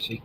See?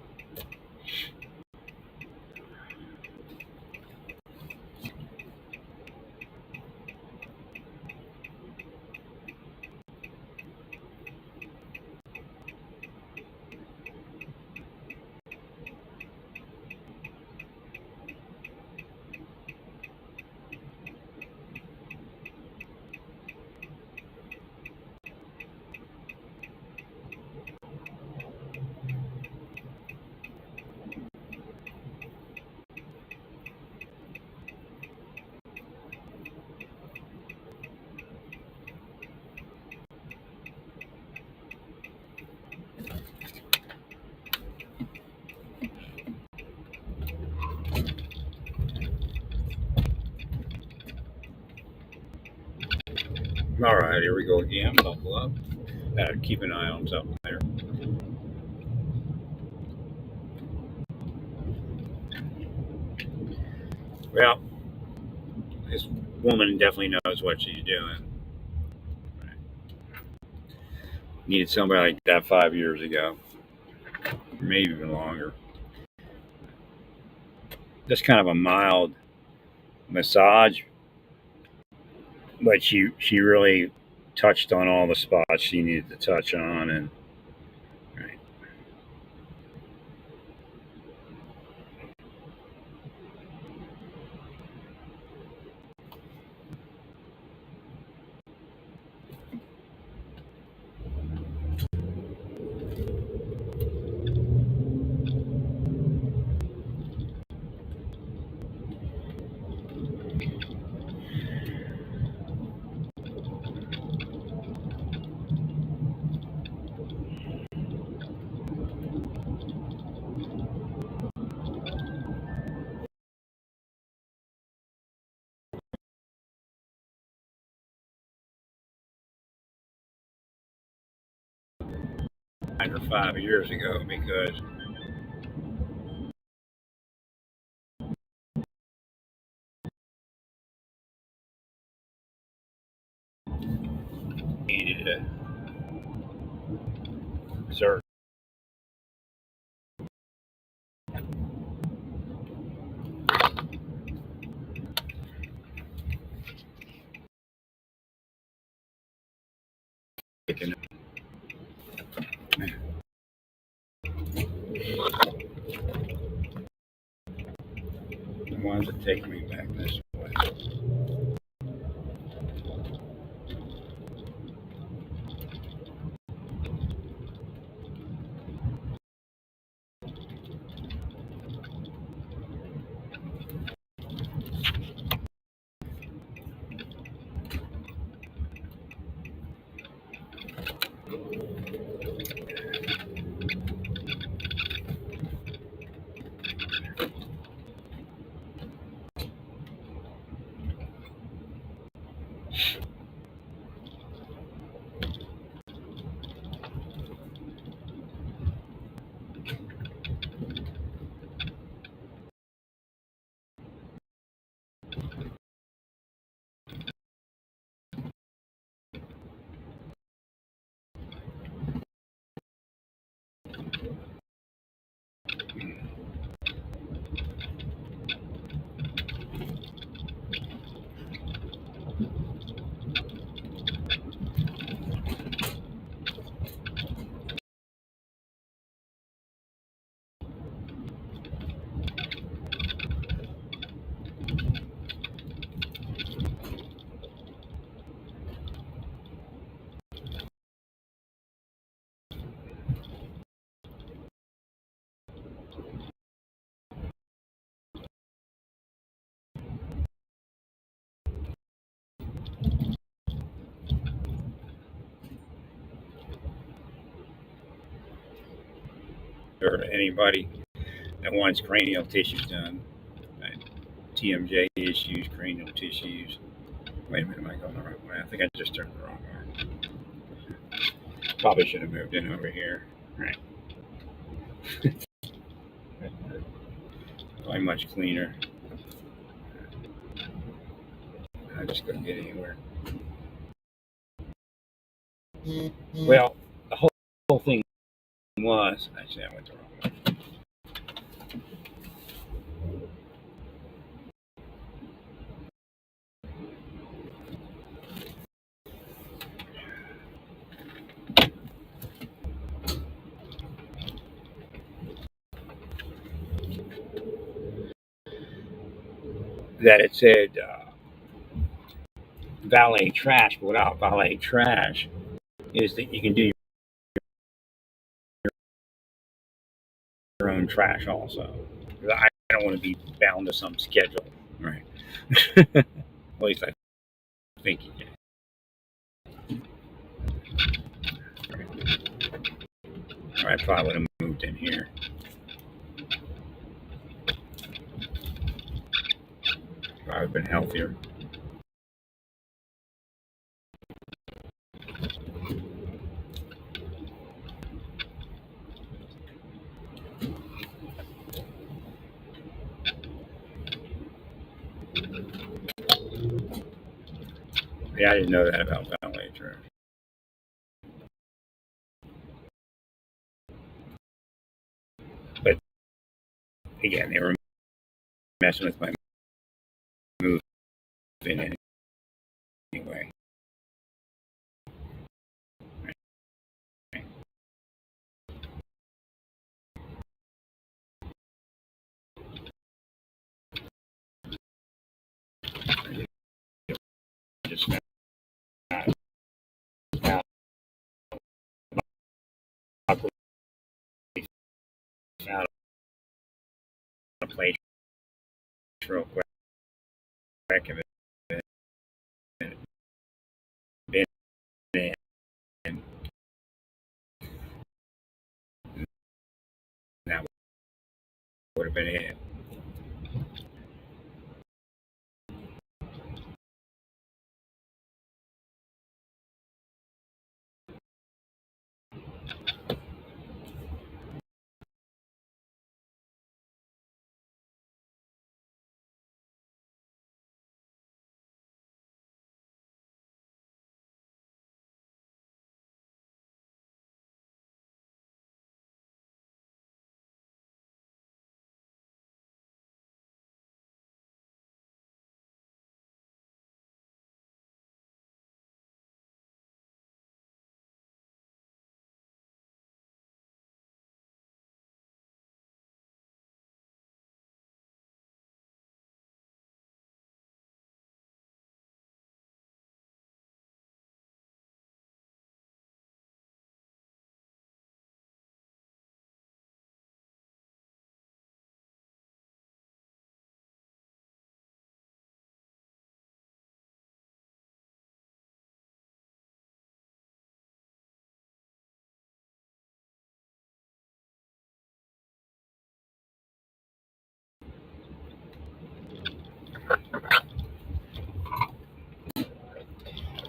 All right, here we go again. Buckle up. Keep an eye on something there. Well, this woman definitely knows what she's doing. Needed somebody like that 5 years ago, maybe even longer. Just kind of a mild massage, but she really touched on all the spots she needed to touch on, and right. 5 years ago because he needed a certain. The ones that take me back this way. Or anybody that wants cranial tissues done, right? TMJ issues, cranial tissues. Wait a minute, am I going the right way? I think I just turned the wrong way. Probably should have moved in over here. Right. Probably much cleaner. I just couldn't get anywhere. Well, the whole thing was, actually, I went the wrong way. That it said valet trash, but without valet trash, is that you can do your own trash also. I don't want to be bound to some schedule, right? At least I think you can. I probably would have moved in here. Probably have been healthier. Yeah, I didn't know that about valet trash. But again, they were messing with my moving anyway. Just not out of place real quick. If it had been in, that would have been it.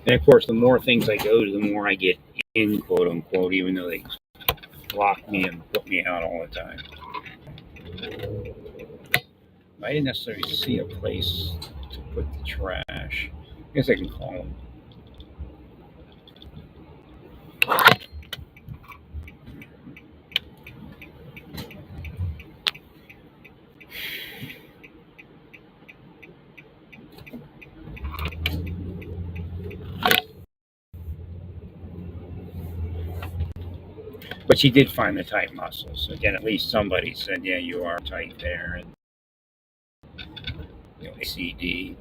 And of course, the more things I go to, the more I get in, quote unquote, even though they lock me and put me out all the time. I didn't necessarily see a place to put the trash. I guess I can call them. But she did find the tight muscles. Again, at least somebody said, "Yeah, you are tight there." And ACD.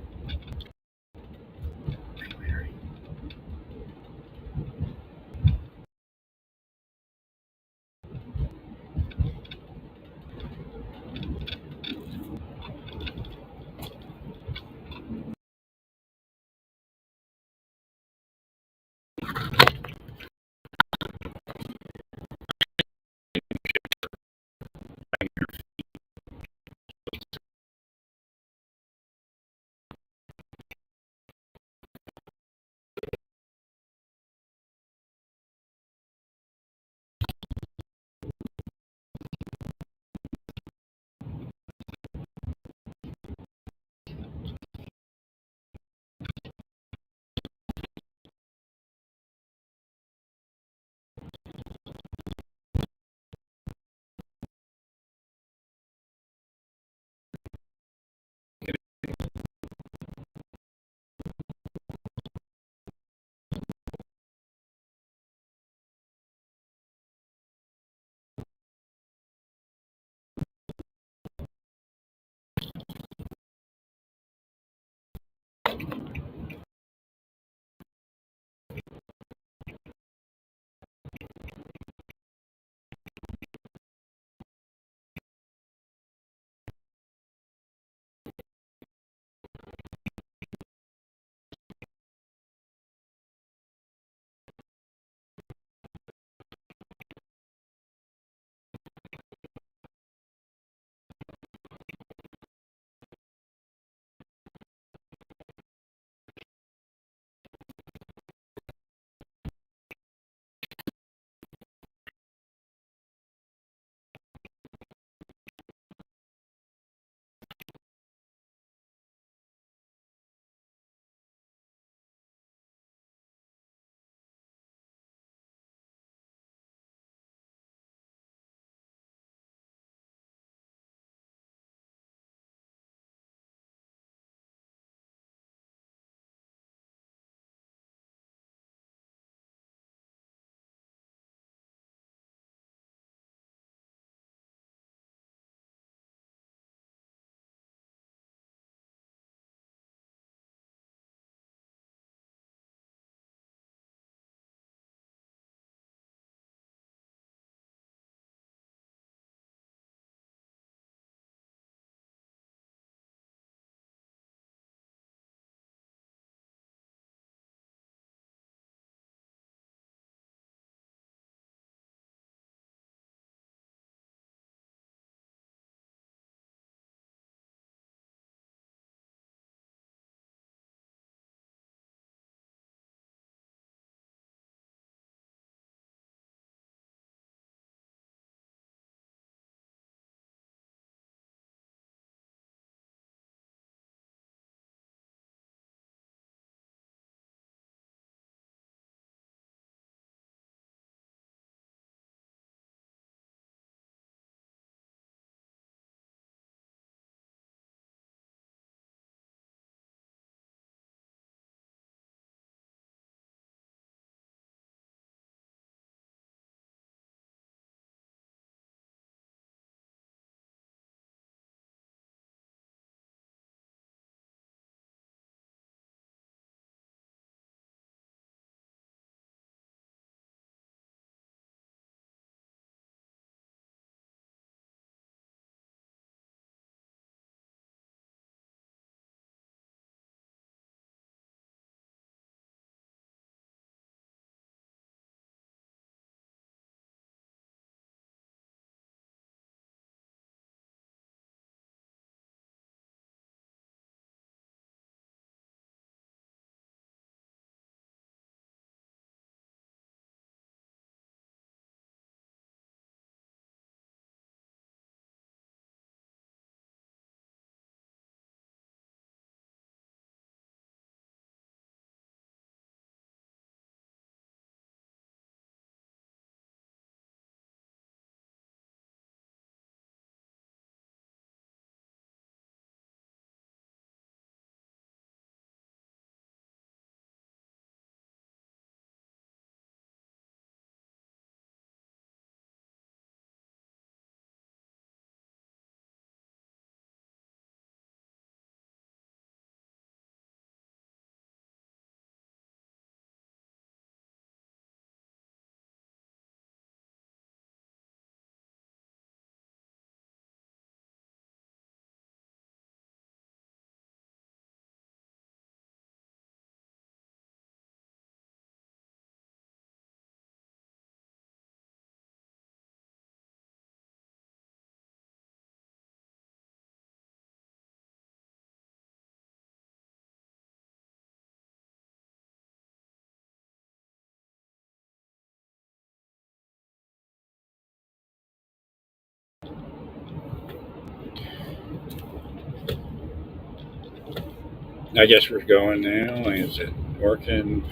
I guess we're going now. Is it working?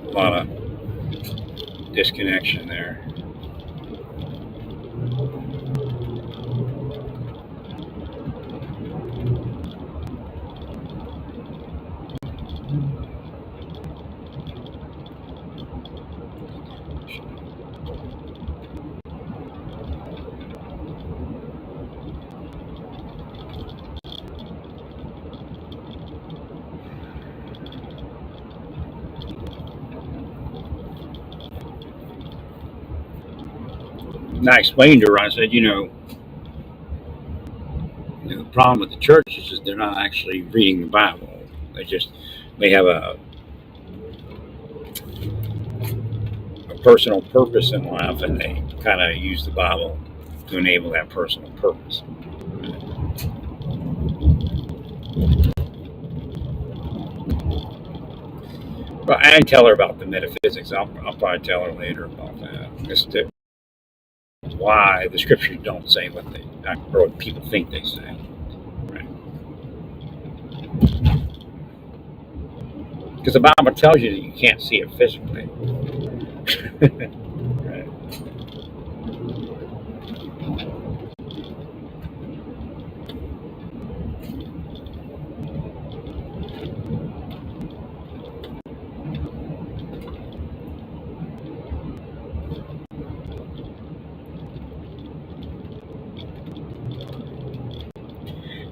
A lot of disconnection there. And I explained to her, I said, the problem with the churches is they're not actually reading the Bible. They have a personal purpose in life, and they kind of use the Bible to enable that personal purpose. But I didn't tell her about the metaphysics. I'll probably tell her later about that. Why the scriptures don't say what they or what people think they say. Right? Because the Bible tells you that you can't see it physically. Right.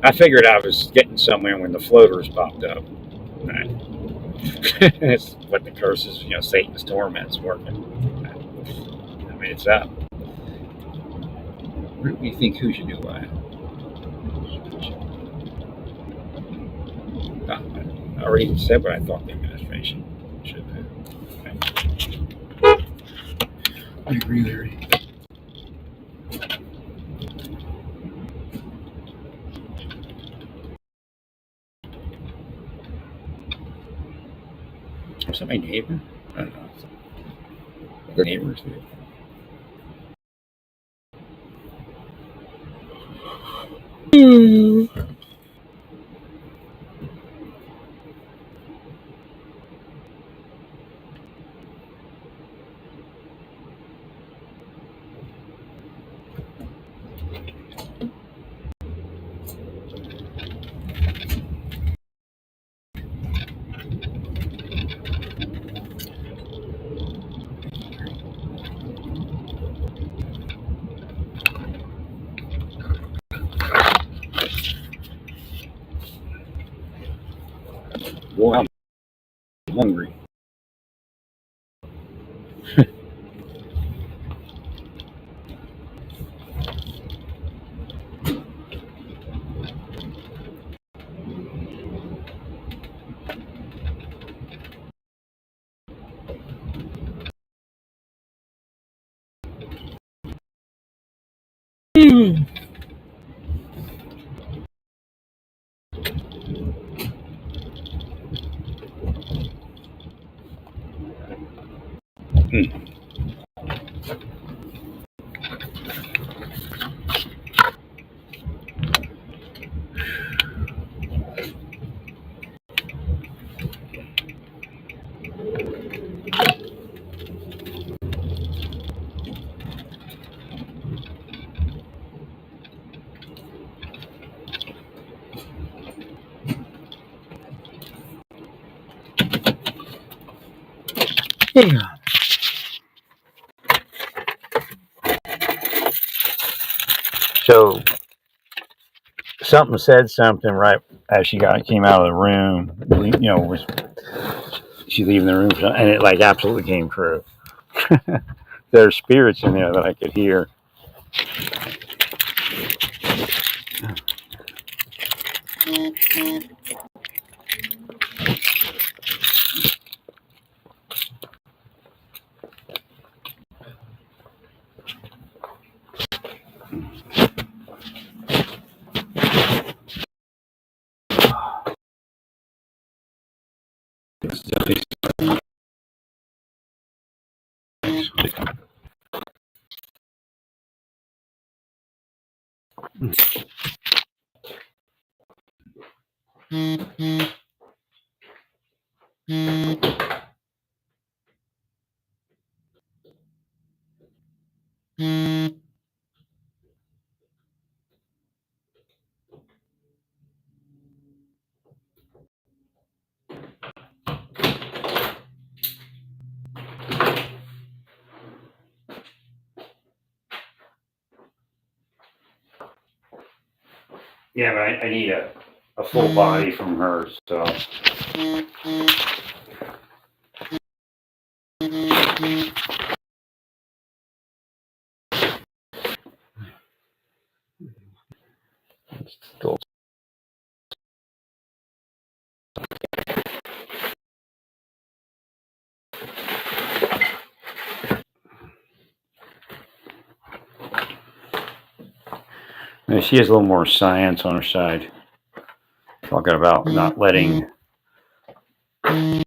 I figured I was getting somewhere when the floaters popped up. Right. It's what the curses, Satan's torment's working. I mean, it's up. What do you think? Who should do what? I already said what I thought the administration should do. I agree, Larry. Or somebody neighbor? I don't know. Their neighbors. Boy, I'm hungry. Hmm. Yeah. So something said something right as came out of the room. Was she leaving the room? And it like absolutely came true. There's spirits in there that I could hear. Yeah, but I need a full body from her, so. Still. She has a little more science on her side, talking about not letting the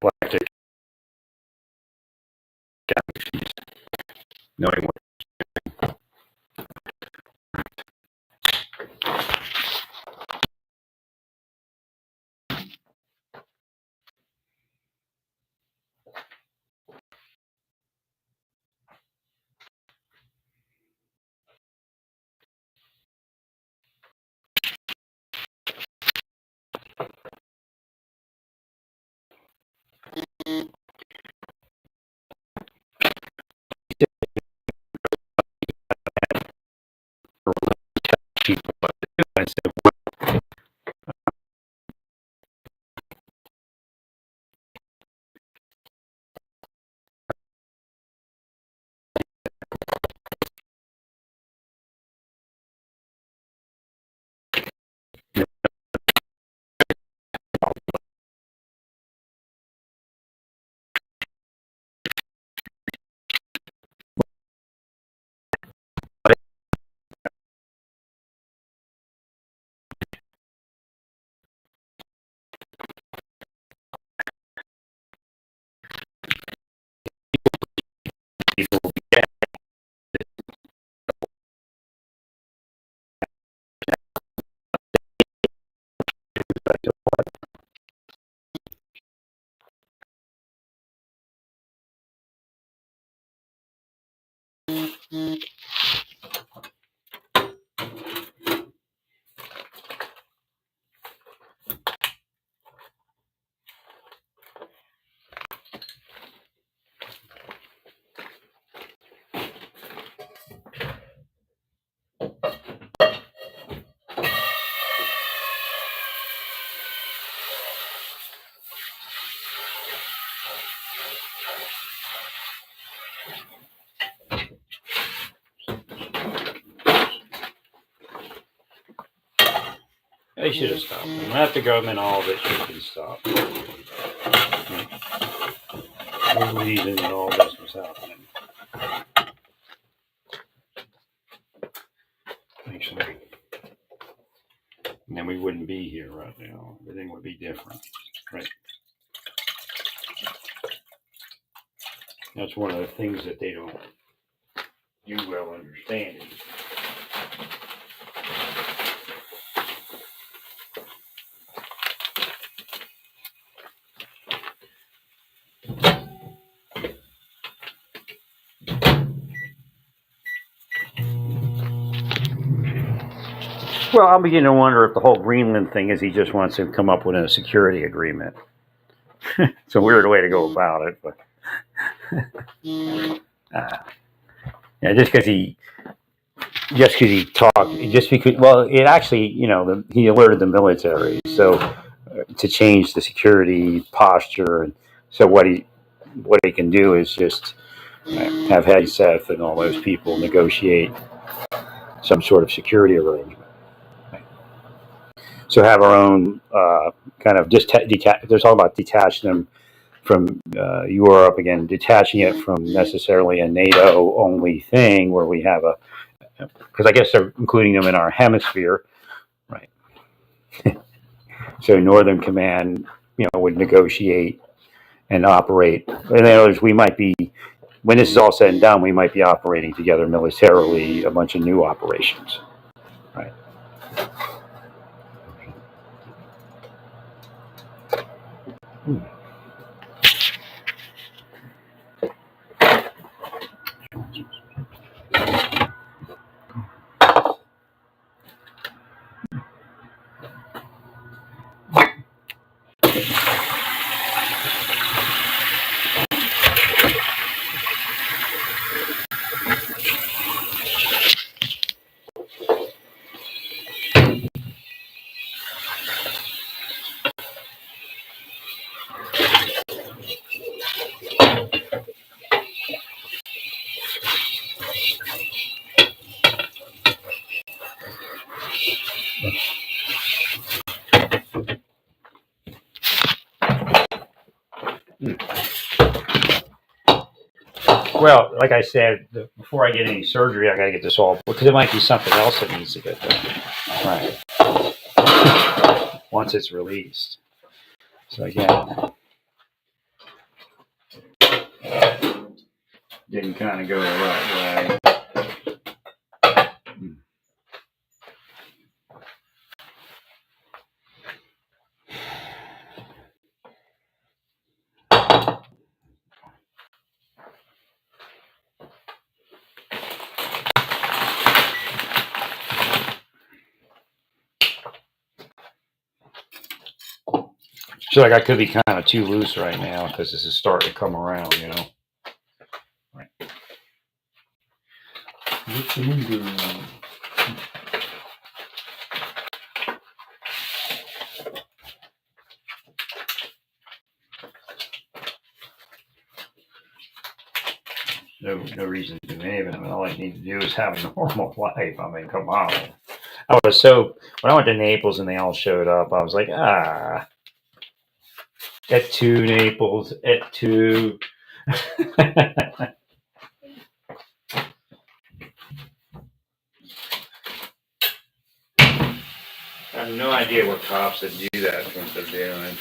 galactic galaxies knowing what. People what to do. I said, people get They should have stopped. Not the government, all of it should have been stopped. No reason that all this was happening. Actually. And then we wouldn't be here right now. Everything would be different. Right. That's one of the things that they don't do well understanding. Well, I'm beginning to wonder if the whole Greenland thing is he just wants to come up with a security agreement. It's a weird way to go about it, but yeah, just because he talked, just because, well, it actually, he alerted the military, so to change the security posture, and so what he can do is just have Hegseth and all those people negotiate some sort of security arrangement. So have our own kind of just detach. There's all about detaching them from Europe again, detaching it from necessarily a NATO only thing where we have because I guess they're including them in our hemisphere, right? So Northern Command, would negotiate and operate. In other words, we might be, when this is all said and done, we might be operating together militarily, a bunch of new operations, right? Well, like I said, before I get any surgery, I got to get this all because it might be something else that needs to get done. Right. Once it's released. So again, didn't kind of go the right way. So like I could be kind of too loose right now because this is starting to come around, you know. Right. No reason to behave. I mean, all I need to do is have a normal life. I mean, come on. I was so when I went to Naples and they all showed up, I was like, at two Naples, at two. I have no idea what cops that do that what they're doing.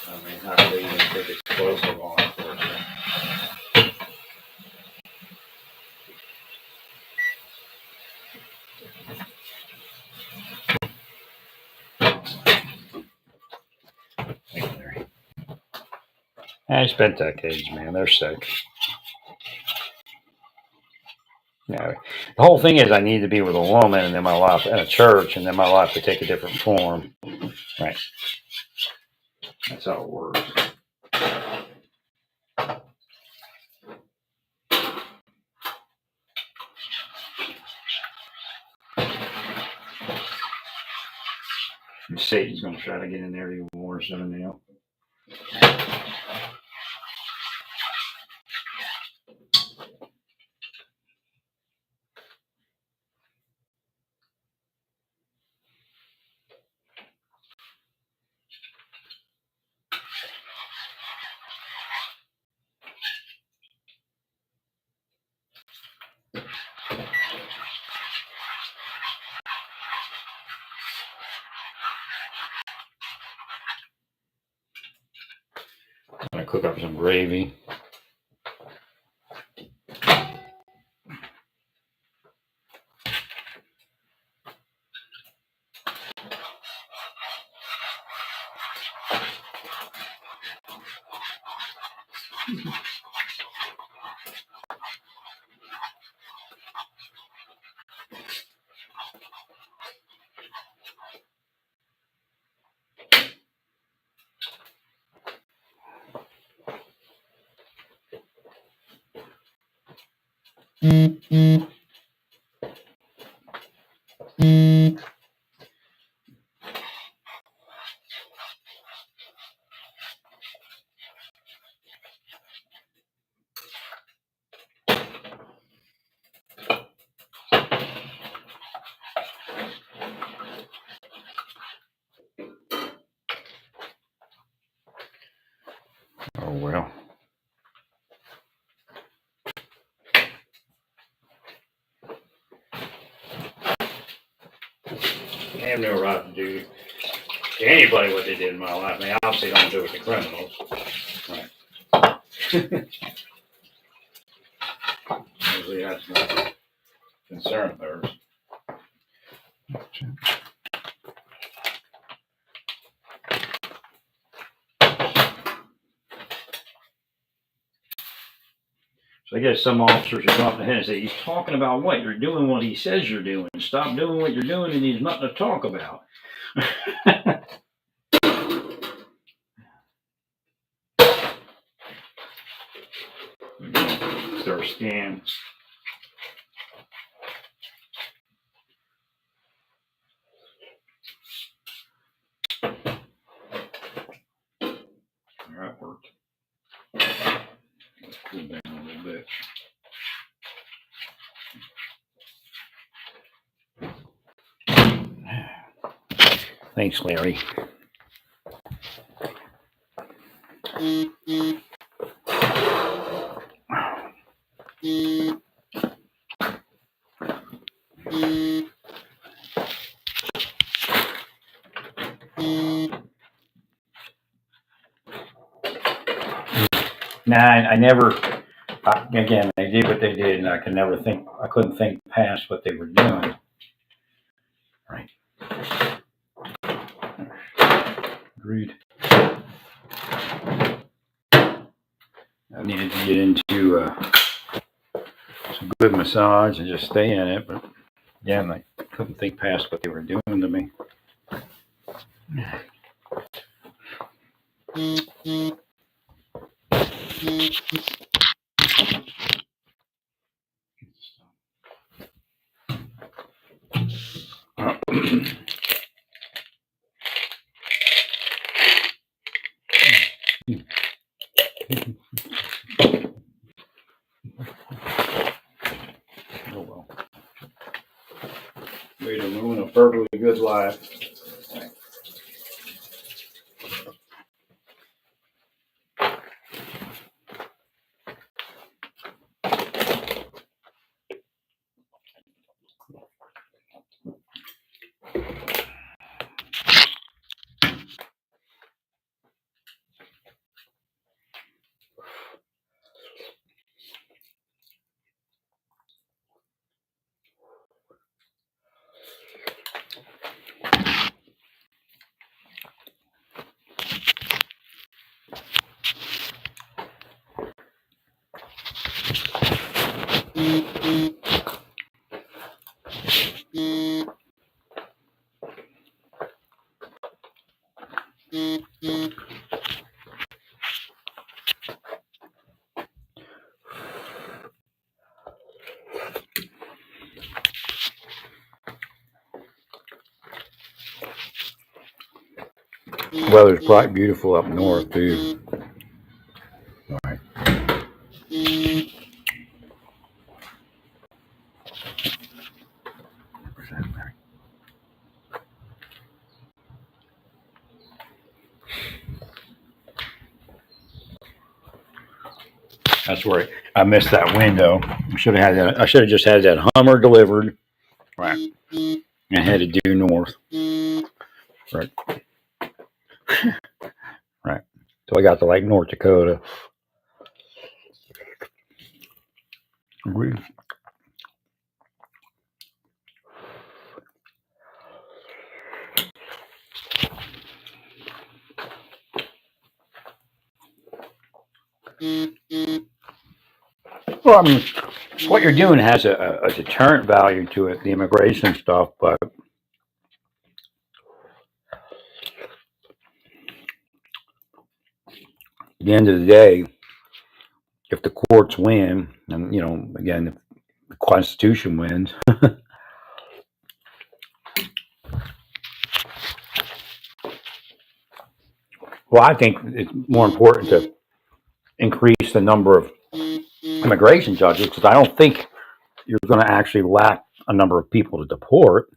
I mean, how do they even think it's close to law enforcement? It's been decades, man. They're sick. Yeah. The whole thing is I need to be with a woman and then my life at a church and then my life would take a different form. Right. That's how it works. Satan's going to try to get in there even more so now. I'm going to cook up some gravy. Oh, well. I have no right to do to anybody what they did in my life. They obviously don't do it to criminals. Right. Usually that's not a concern of theirs. So I guess some officers are come up ahead and say, he's talking about what? You're doing what he says you're doing. Stop doing what you're doing and he's nothing to talk about. Start scan. All right, worked. Let's cool down a little bit. Thanks, Larry. Nah, I never. Again, they did what they did, and I couldn't think past what they were doing. Right. Agreed. I needed to get into some good massage and just stay in it, but again, I couldn't think past what they were doing to me. Oh well. Way to ruin a perfectly good life. Weather's bright, beautiful up north too. All right. That's where I missed that window. I should have had that. I should have just had that Hummer delivered. Right. And headed due north. Right. Right. So I got to like North Dakota. Agreed. Well, I mean, what you're doing has a deterrent value to it, the immigration stuff, but at the end of the day, if the courts win, and again, if the Constitution wins, well, I think it's more important to increase the number of immigration judges because I don't think you're going to actually lack a number of people to deport.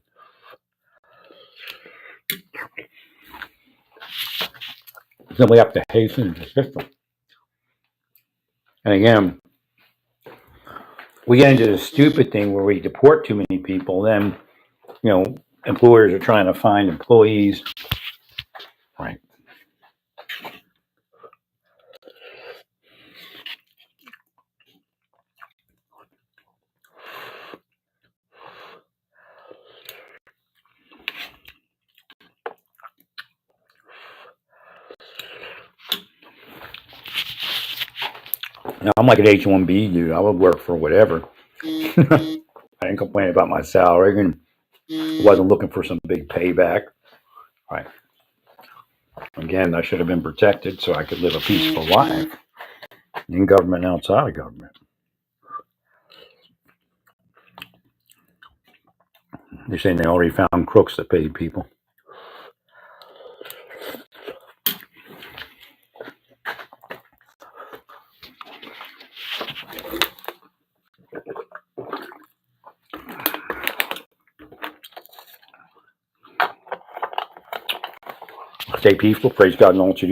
Then we have to hasten the system. And again, we get into this stupid thing where we deport too many people. Then, employers are trying to find employees. Right. Now, I'm like an H-1B dude. I would work for whatever. I didn't complain about my salary and wasn't looking for some big payback. Right. Again, I should have been protected so I could live a peaceful life in government and outside of government. They're saying they already found crooks that paid people. Stay peaceful. Praise God and all that you do.